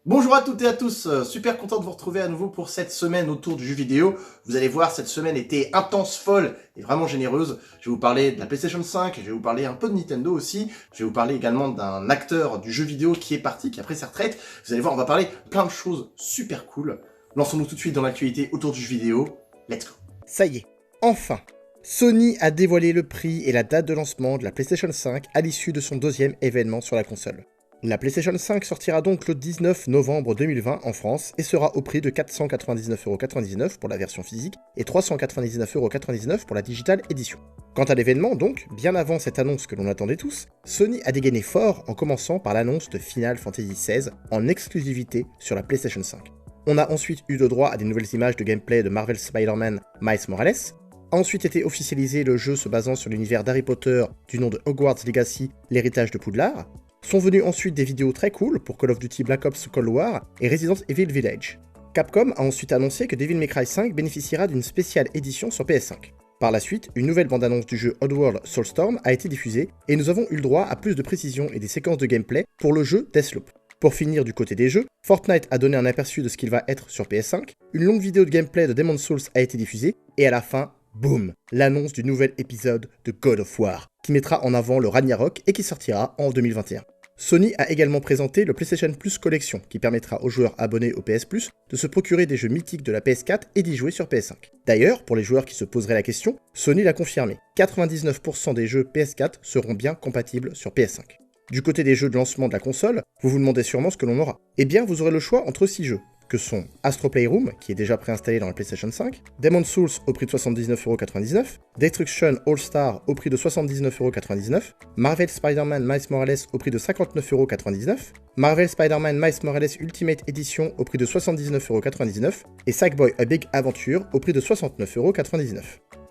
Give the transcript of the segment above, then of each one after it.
Bonjour à toutes et à tous, super content de vous retrouver à nouveau pour cette semaine autour du jeu vidéo. Vous allez voir, cette semaine était intense, folle et vraiment généreuse. Je vais vous parler de la PlayStation 5, je vais vous parler un peu de Nintendo aussi. Je vais vous parler également d'un acteur du jeu vidéo qui est parti, qui a pris sa retraite. Vous allez voir, on va parler de plein de choses super cool. Lançons-nous tout de suite dans l'actualité autour du jeu vidéo. Let's go. Ça y est, enfin, Sony a dévoilé le prix et la date de lancement de la PlayStation 5 à l'issue de son deuxième événement sur la console. La PlayStation 5 sortira donc le 19 novembre 2020 en France et sera au prix de 499,99€ pour la version physique et 399,99€ pour la Digital Edition. Quant à l'événement donc, bien avant cette annonce que l'on attendait tous, Sony a dégainé fort en commençant par l'annonce de Final Fantasy XVI en exclusivité sur la PlayStation 5. On a ensuite eu le droit à des nouvelles images de gameplay de Marvel Spider-Man Miles Morales. A ensuite été officialisé le jeu se basant sur l'univers d'Harry Potter du nom de Hogwarts Legacy, l'héritage de Poudlard. Sont venues ensuite des vidéos très cool pour Call of Duty Black Ops Cold War et Resident Evil Village. Capcom a ensuite annoncé que Devil May Cry 5 bénéficiera d'une spéciale édition sur PS5. Par la suite, une nouvelle bande-annonce du jeu Oddworld Soulstorm a été diffusée et nous avons eu le droit à plus de précisions et des séquences de gameplay pour le jeu Deathloop. Pour finir du côté des jeux, Fortnite a donné un aperçu de ce qu'il va être sur PS5, une longue vidéo de gameplay de Demon's Souls a été diffusée, et à la fin, boum, l'annonce du nouvel épisode de God of War, qui mettra en avant le Ragnarok et qui sortira en 2021. Sony a également présenté le PlayStation Plus Collection, qui permettra aux joueurs abonnés au PS Plus de se procurer des jeux mythiques de la PS4 et d'y jouer sur PS5. D'ailleurs, pour les joueurs qui se poseraient la question, Sony l'a confirmé, 99% des jeux PS4 seront bien compatibles sur PS5. Du côté des jeux de lancement de la console, vous vous demandez sûrement ce que l'on aura. Eh bien, vous aurez le choix entre 6 jeux, que sont Astro Playroom, qui est déjà préinstallé dans la PlayStation 5, Demon's Souls au prix de 79,99€, Destruction All-Star au prix de 79,99€, Marvel Spider-Man Miles Morales au prix de 59,99€, Marvel Spider-Man Miles Morales Ultimate Edition au prix de 79,99€ et Sackboy A Big Adventure au prix de 69,99€.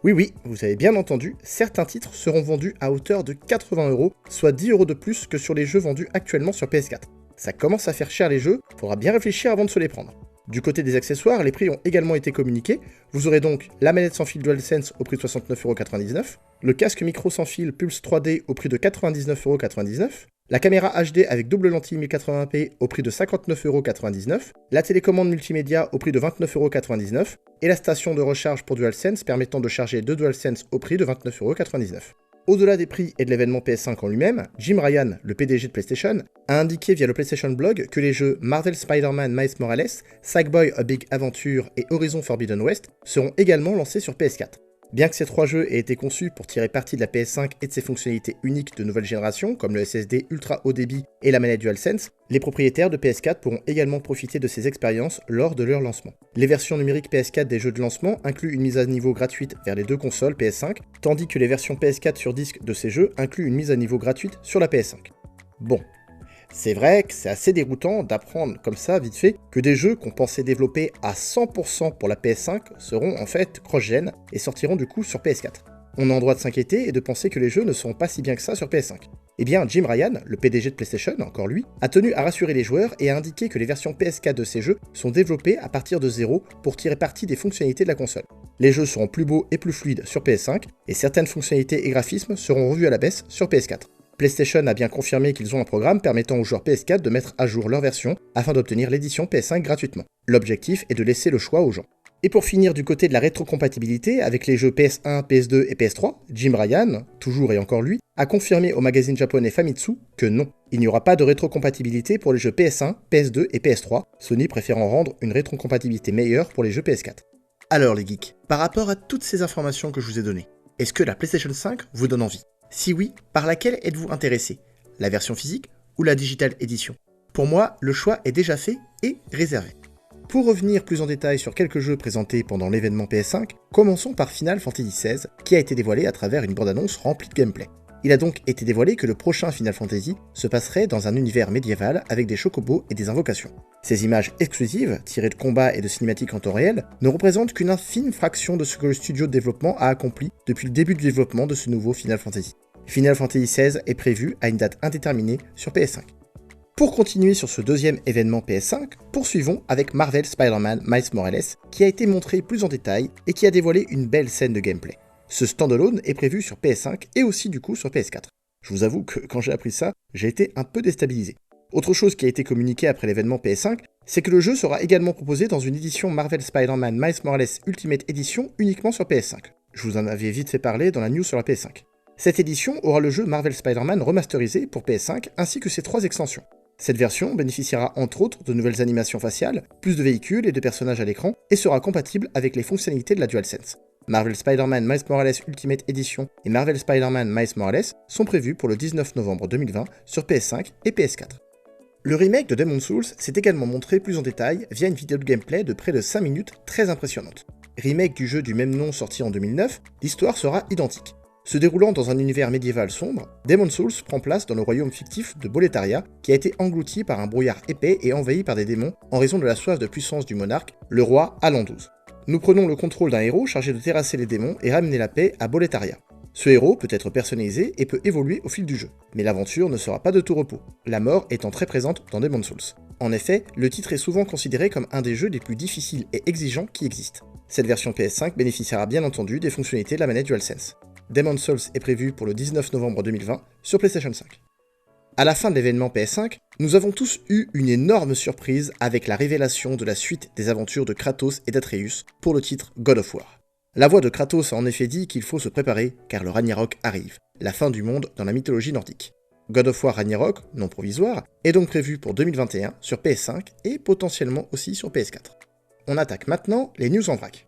Oui, vous avez bien entendu, certains titres seront vendus à hauteur de 80€, soit 10€ de plus que sur les jeux vendus actuellement sur PS4. Ça commence à faire cher les jeux, faudra bien réfléchir avant de se les prendre. Du côté des accessoires, les prix ont également été communiqués. Vous aurez donc la manette sans fil DualSense au prix de 69,99€, le casque micro sans fil Pulse 3D au prix de 99,99€, la caméra HD avec double lentille 1080p au prix de 59,99€, la télécommande multimédia au prix de 29,99€ et la station de recharge pour DualSense permettant de charger deux DualSense au prix de 29,99€. Au-delà des prix et de l'événement PS5 en lui-même, Jim Ryan, le PDG de PlayStation, a indiqué via le PlayStation Blog que les jeux Marvel Spider-Man Miles Morales, Sackboy A Big Adventure et Horizon Forbidden West seront également lancés sur PS4. Bien que ces trois jeux aient été conçus pour tirer parti de la PS5 et de ses fonctionnalités uniques de nouvelle génération, comme le SSD ultra haut débit et la manette DualSense, les propriétaires de PS4 pourront également profiter de ces expériences lors de leur lancement. Les versions numériques PS4 des jeux de lancement incluent une mise à niveau gratuite vers les deux consoles PS5, tandis que les versions PS4 sur disque de ces jeux incluent une mise à niveau gratuite sur la PS5. Bon. C'est vrai que c'est assez déroutant d'apprendre comme ça, vite fait, que des jeux qu'on pensait développer à 100% pour la PS5 seront en fait cross-gen et sortiront du coup sur PS4. On a en droit de s'inquiéter et de penser que les jeux ne seront pas si bien que ça sur PS5. Eh bien, Jim Ryan, le PDG de PlayStation, encore lui, a tenu à rassurer les joueurs et a indiqué que les versions PS4 de ces jeux sont développées à partir de zéro pour tirer parti des fonctionnalités de la console. Les jeux seront plus beaux et plus fluides sur PS5 et certaines fonctionnalités et graphismes seront revus à la baisse sur PS4. PlayStation a bien confirmé qu'ils ont un programme permettant aux joueurs PS4 de mettre à jour leur version afin d'obtenir l'édition PS5 gratuitement. L'objectif est de laisser le choix aux gens. Et pour finir du côté de la rétrocompatibilité avec les jeux PS1, PS2 et PS3, Jim Ryan, toujours et encore lui, a confirmé au magazine japonais Famitsu que non, il n'y aura pas de rétrocompatibilité pour les jeux PS1, PS2 et PS3, Sony préférant rendre une rétrocompatibilité meilleure pour les jeux PS4. Alors les geeks, par rapport à toutes ces informations que je vous ai données, est-ce que la PlayStation 5 vous donne envie ? Si oui, par laquelle êtes-vous intéressé ? La version physique ou la Digital Edition ? Pour moi, le choix est déjà fait et réservé. Pour revenir plus en détail sur quelques jeux présentés pendant l'événement PS5, commençons par Final Fantasy XVI, qui a été dévoilé à travers une bande-annonce remplie de gameplay. Il a donc été dévoilé que le prochain Final Fantasy se passerait dans un univers médiéval avec des chocobos et des invocations. Ces images exclusives, tirées de combats et de cinématiques en temps réel, ne représentent qu'une infime fraction de ce que le studio de développement a accompli depuis le début du développement de ce nouveau Final Fantasy. Final Fantasy XVI est prévu à une date indéterminée sur PS5. Pour continuer sur ce deuxième événement PS5, poursuivons avec Marvel Spider-Man Miles Morales, qui a été montré plus en détail et qui a dévoilé une belle scène de gameplay. Ce standalone est prévu sur PS5 et aussi du coup sur PS4. Je vous avoue que quand j'ai appris ça, j'ai été un peu déstabilisé. Autre chose qui a été communiquée après l'événement PS5, c'est que le jeu sera également proposé dans une édition Marvel Spider-Man Miles Morales Ultimate Edition uniquement sur PS5. Je vous en avais vite fait parler dans la news sur la PS5. Cette édition aura le jeu Marvel Spider-Man remasterisé pour PS5 ainsi que ses 3 extensions. Cette version bénéficiera entre autres de nouvelles animations faciales, plus de véhicules et de personnages à l'écran, et sera compatible avec les fonctionnalités de la DualSense. Marvel Spider-Man Miles Morales Ultimate Edition et Marvel Spider-Man Miles Morales sont prévus pour le 19 novembre 2020 sur PS5 et PS4. Le remake de Demon's Souls s'est également montré plus en détail via une vidéo de gameplay de près de 5 minutes très impressionnante. Remake du jeu du même nom sorti en 2009, l'histoire sera identique. Se déroulant dans un univers médiéval sombre, Demon's Souls prend place dans le royaume fictif de Boletaria, qui a été englouti par un brouillard épais et envahi par des démons en raison de la soif de puissance du monarque, le roi Alan XII. Nous prenons le contrôle d'un héros chargé de terrasser les démons et ramener la paix à Boletaria. Ce héros peut être personnalisé et peut évoluer au fil du jeu, mais l'aventure ne sera pas de tout repos, la mort étant très présente dans Demon's Souls. En effet, le titre est souvent considéré comme un des jeux les plus difficiles et exigeants qui existent. Cette version PS5 bénéficiera bien entendu des fonctionnalités de la manette DualSense. Demon's Souls est prévu pour le 19 novembre 2020 sur PlayStation 5. À la fin de l'événement PS5, nous avons tous eu une énorme surprise avec la révélation de la suite des aventures de Kratos et d'Atreus pour le titre God of War. La voix de Kratos a en effet dit qu'il faut se préparer car le Ragnarok arrive, la fin du monde dans la mythologie nordique. God of War Ragnarok, non provisoire, est donc prévu pour 2021 sur PS5 et potentiellement aussi sur PS4. On attaque maintenant les news en vrac.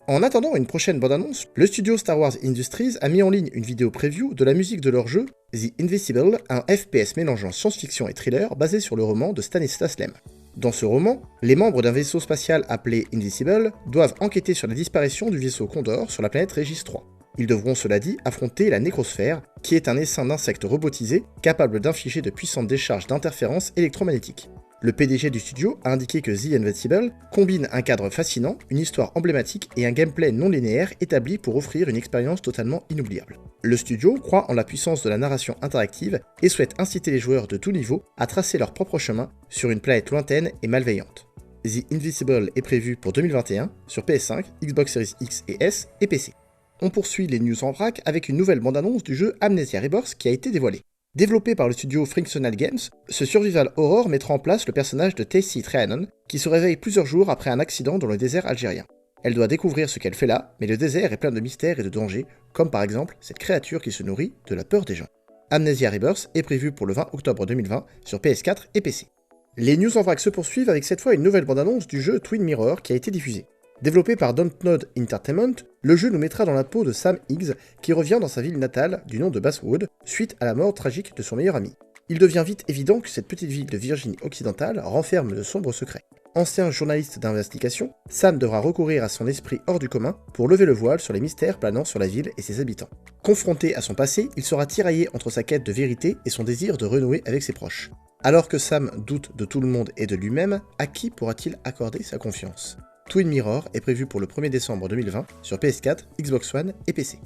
En attendant une prochaine bande-annonce, le studio Star Wars Industries a mis en ligne une vidéo preview de la musique de leur jeu The Invisible, un FPS mélangeant science-fiction et thriller basé sur le roman de Stanislas Lem. Dans ce roman, les membres d'un vaisseau spatial appelé Invisible doivent enquêter sur la disparition du vaisseau Condor sur la planète Régis 3. Ils devront, cela dit, affronter la nécrosphère, qui est un essaim d'insectes robotisés capable d'infliger de puissantes décharges d'interférences électromagnétiques. Le PDG du studio a indiqué que The Invincible combine un cadre fascinant, une histoire emblématique et un gameplay non linéaire établi pour offrir une expérience totalement inoubliable. Le studio croit en la puissance de la narration interactive et souhaite inciter les joueurs de tout niveau à tracer leur propre chemin sur une planète lointaine et malveillante. The Invisible est prévu pour 2021 sur PS5, Xbox Series X et S et PC. On poursuit les news en vrac avec une nouvelle bande-annonce du jeu Amnesia Rebirth qui a été dévoilée. Développé par le studio Frictional Games, ce survival horror mettra en place le personnage de Tacy Treanon, qui se réveille plusieurs jours après un accident dans le désert algérien. Elle doit découvrir ce qu'elle fait là, mais le désert est plein de mystères et de dangers, comme par exemple cette créature qui se nourrit de la peur des gens. Amnesia Rebirth est prévu pour le 20 octobre 2020 sur PS4 et PC. Les news en vrac se poursuivent avec cette fois une nouvelle bande-annonce du jeu Twin Mirror qui a été diffusée. Développé par Dontnod Entertainment, le jeu nous mettra dans la peau de Sam Higgs, qui revient dans sa ville natale du nom de Basswood, suite à la mort tragique de son meilleur ami. Il devient vite évident que cette petite ville de Virginie occidentale renferme de sombres secrets. Ancien journaliste d'investigation, Sam devra recourir à son esprit hors du commun pour lever le voile sur les mystères planant sur la ville et ses habitants. Confronté à son passé, il sera tiraillé entre sa quête de vérité et son désir de renouer avec ses proches. Alors que Sam doute de tout le monde et de lui-même, à qui pourra-t-il accorder sa confiance ? Twin Mirror est prévu pour le 1er décembre 2020 sur PS4, Xbox One et PC.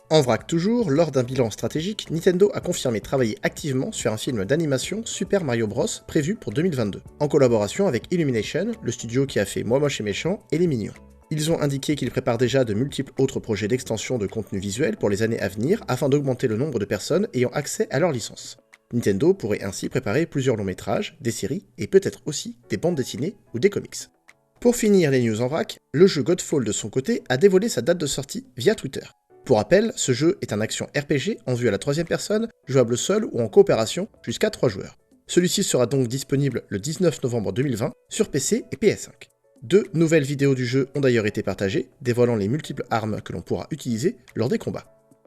En vrac toujours, lors d'un bilan stratégique, Nintendo a confirmé travailler activement sur un film d'animation Super Mario Bros prévu pour 2022, en collaboration avec Illumination, le studio qui a fait Moi Moche et Méchant et Les Mignons. Ils ont indiqué qu'ils préparent déjà de multiples autres projets d'extension de contenu visuel pour les années à venir afin d'augmenter le nombre de personnes ayant accès à leur licence. Nintendo pourrait ainsi préparer plusieurs longs métrages, des séries et peut-être aussi des bandes dessinées ou des comics. Pour finir les news en vrac, le jeu Godfall de son côté a dévoilé sa date de sortie via Twitter. Pour rappel, ce jeu est un action RPG en vue à la troisième personne, jouable seul ou en coopération jusqu'à 3 joueurs. Celui-ci sera donc disponible le 19 novembre 2020 sur PC et PS5. 2 nouvelles vidéos du jeu ont d'ailleurs été partagées, dévoilant les multiples armes que l'on pourra utiliser lors des combats.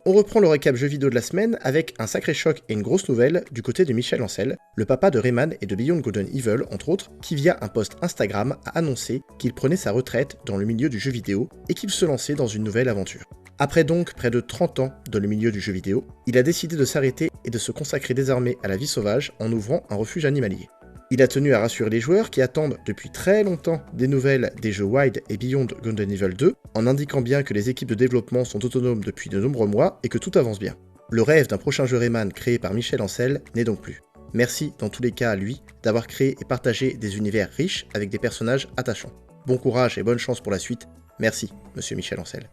On reprend le récap jeux vidéo de la semaine avec un sacré choc et une grosse nouvelle du côté de Michel Ancel, le papa de Rayman et de Beyond Good and Evil entre autres, qui via un post Instagram a annoncé qu'il prenait sa retraite dans le milieu du jeu vidéo et qu'il se lançait dans une nouvelle aventure. Après donc près de 30 ans dans le milieu du jeu vidéo, il a décidé de s'arrêter et de se consacrer désormais à la vie sauvage en ouvrant un refuge animalier. Il a tenu à rassurer les joueurs qui attendent depuis très longtemps des nouvelles des jeux Wild et Beyond Good and Evil 2, en indiquant bien que les équipes de développement sont autonomes depuis de nombreux mois et que tout avance bien. Le rêve d'un prochain jeu Rayman créé par Michel Ancel n'est donc plus. Merci dans tous les cas à lui d'avoir créé et partagé des univers riches avec des personnages attachants. Bon courage et bonne chance pour la suite. Merci, monsieur Michel Ancel.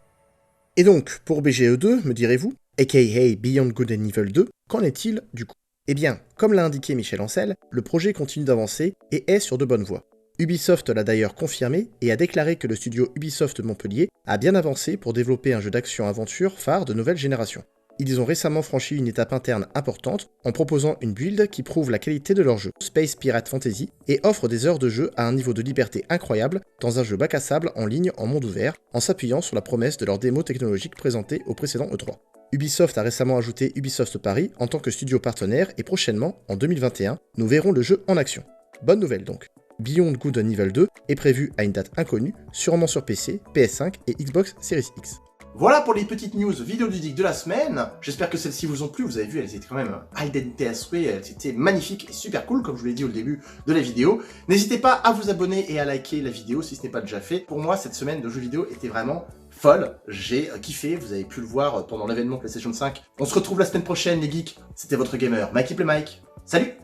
Et donc, pour BGE2, me direz-vous, aka Beyond Good and Evil 2, qu'en est-il du coup ? Eh bien, comme l'a indiqué Michel Ancel, le projet continue d'avancer et est sur de bonnes voies. Ubisoft l'a d'ailleurs confirmé et a déclaré que le studio Ubisoft Montpellier a bien avancé pour développer un jeu d'action-aventure phare de nouvelle génération. Ils ont récemment franchi une étape interne importante en proposant une build qui prouve la qualité de leur jeu, Space Pirate Fantasy, et offre des heures de jeu à un niveau de liberté incroyable dans un jeu bac à sable en ligne en monde ouvert, en s'appuyant sur la promesse de leur démo technologique présentée au précédent E3. Ubisoft a récemment ajouté Ubisoft Paris en tant que studio partenaire et prochainement, en 2021, nous verrons le jeu en action. Bonne nouvelle donc. Beyond Good and Evil 2 est prévu à une date inconnue, sûrement sur PC, PS5 et Xbox Series X. Voilà pour les petites news vidéoludiques de la semaine. J'espère que celles-ci vous ont plu. Vous avez vu, elles étaient quand même high densité à souhait. Elles étaient magnifiques et super cool, comme je vous l'ai dit au début de la vidéo. N'hésitez pas à vous abonner et à liker la vidéo si ce n'est pas déjà fait. Pour moi, cette semaine de jeux vidéo était vraiment folle. J'ai kiffé. Vous avez pu le voir pendant l'événement PlayStation 5. On se retrouve la semaine prochaine, les geeks. C'était votre gamer, Mikey Play Mike. Salut!